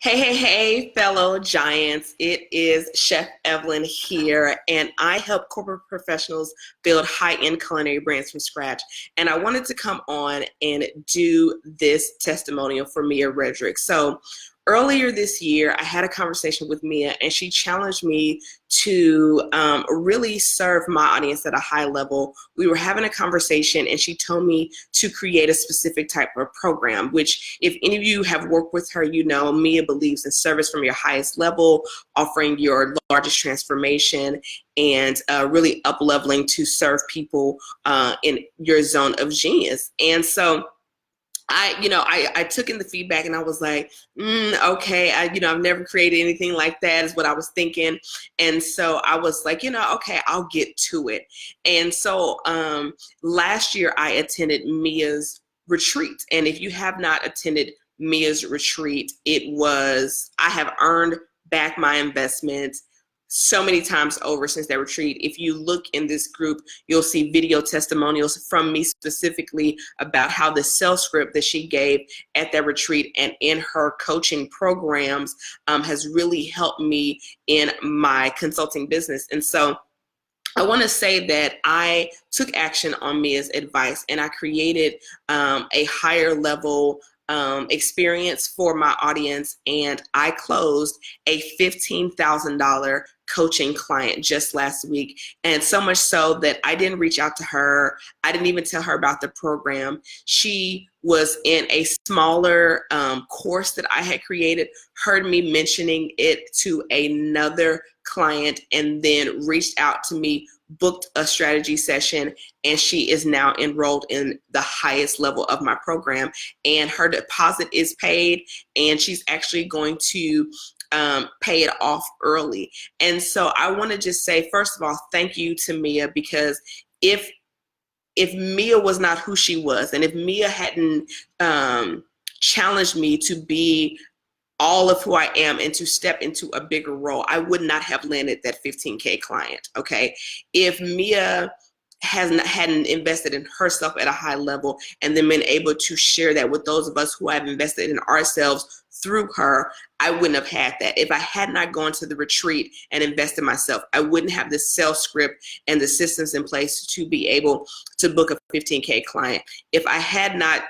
Hey, fellow giants. It is Chef Evelyn here, and I help corporate professionals build high-end culinary brands from scratch. And I wanted to come on and do this testimonial for Mia Redrick. So earlier this year, I had a conversation with Mia, and she challenged me to really serve my audience at a high level. We were having a conversation, and she told me to create a specific type of program, which if any of you have worked with her, you know Mia believes in service from your highest level, offering your largest transformation, and really up-leveling to serve people in your zone of genius. And so I took in the feedback and I was like, okay, I've never created anything like that is what I was thinking. And so I was like, okay, I'll get to it. And so last year I attended Mia's retreat. And if you have not attended Mia's retreat, I have earned back my investment so many times over since that retreat. If you look in this group, you'll see video testimonials from me specifically about how the sales script that she gave at that retreat and in her coaching programs has really helped me in my consulting business. And so I want to say that I took action on Mia's advice, and I created a higher level experience for my audience, and I closed a $15,000 coaching client just last week. And so much so that I didn't reach out to her. I didn't even tell her about the program. She was in a smaller course that I had created, heard me mentioning it to another client, and then reached out to me, booked a strategy session, and she is now enrolled in the highest level of my program, and her deposit is paid, and she's actually going to pay it off early. And so I want to just say, first of all, thank you to Mia, because if Mia was not who she was, and if Mia hadn't challenged me to be all of who I am and to step into a bigger role, I would not have landed that 15K client, okay? If Mia hadn't invested in herself at a high level and then been able to share that with those of us who have invested in ourselves through her, I wouldn't have had that. If I had not gone to the retreat and invested in myself, I wouldn't have the sales script and the systems in place to be able to book a 15K client. If I had not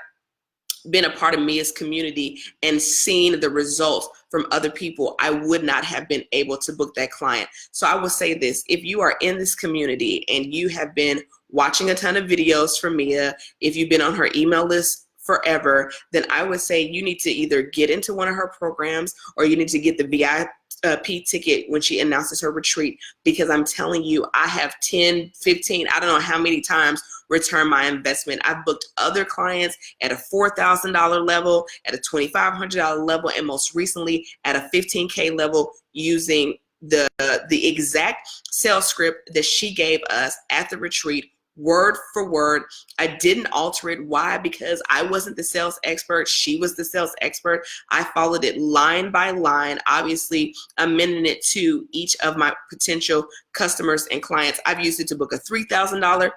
been a part of Mia's community and seen the results from other people, I would not have been able to book that client. So I will say this: if you are in this community and you have been watching a ton of videos from Mia, if you've been on her email list forever, then I would say you need to either get into one of her programs or you need to get the VIP ticket when she announces her retreat, because I'm telling you, I have 10, 15, I don't know how many times return my investment. I've booked other clients at a $4,000 level, at a $2,500 level, and most recently at a 15K level using the exact sales script that she gave us at the retreat, word for word. I didn't alter it. Why? Because I wasn't the sales expert. She was the sales expert. I followed it line by line, obviously amending it to each of my potential customers and clients. I've used it to book a $3,000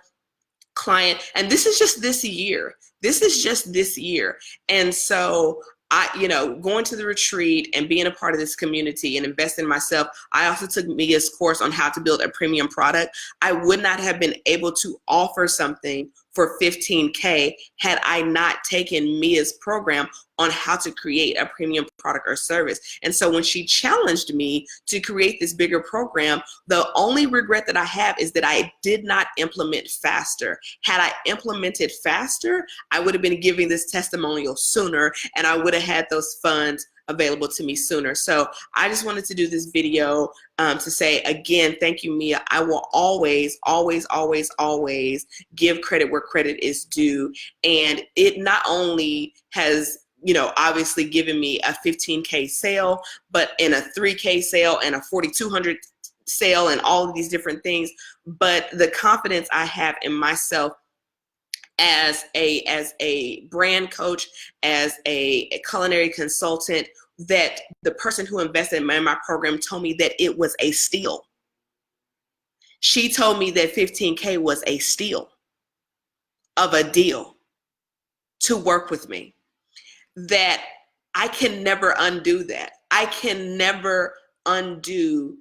client, and this is just this year. And so going to the retreat and being a part of this community and investing in myself, I also took Mia's course on how to build a premium product. I would not have been able to offer something for 15K had I not taken Mia's program on how to create a premium product or service. And so when she challenged me to create this bigger program, the only regret that I have is that I did not implement faster. Had I implemented faster, I would have been giving this testimonial sooner, and I would have had those funds available to me sooner. So I just wanted to do this video to say, again, thank you, Mia. I will always, always, always, always give credit where credit is due. And it not only has obviously given me a 15K sale, but in a 3K sale and a 4,200 sale and all of these different things, but the confidence I have in myself as a brand coach, as a culinary consultant, that the person who invested in my program told me that it was a steal. She told me that 15K was a steal of a deal to work with me, that I can never undo that. I can never undo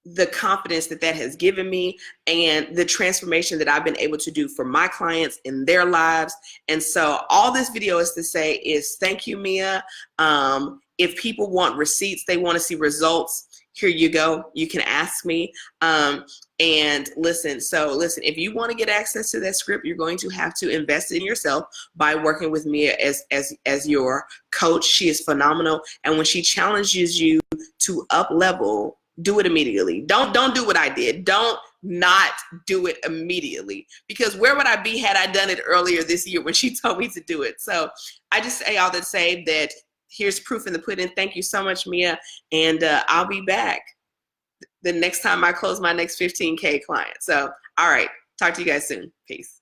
the confidence that that has given me and the transformation that I've been able to do for my clients in their lives. And so all this video is to say is thank you, Mia. If people want receipts, they want to see results, here you go. You can ask me. And listen, if you want to get access to that script, you're going to have to invest in yourself by working with Mia as your coach. She is phenomenal. And when she challenges you to up level, do it immediately. Don't do what I did. Don't not do it immediately, because where would I be had I done it earlier this year when she told me to do it? So I just say all that say that here's proof in the pudding. Thank you so much, Mia. And I'll be back the next time I close my next 15K client. So, all right. Talk to you guys soon. Peace.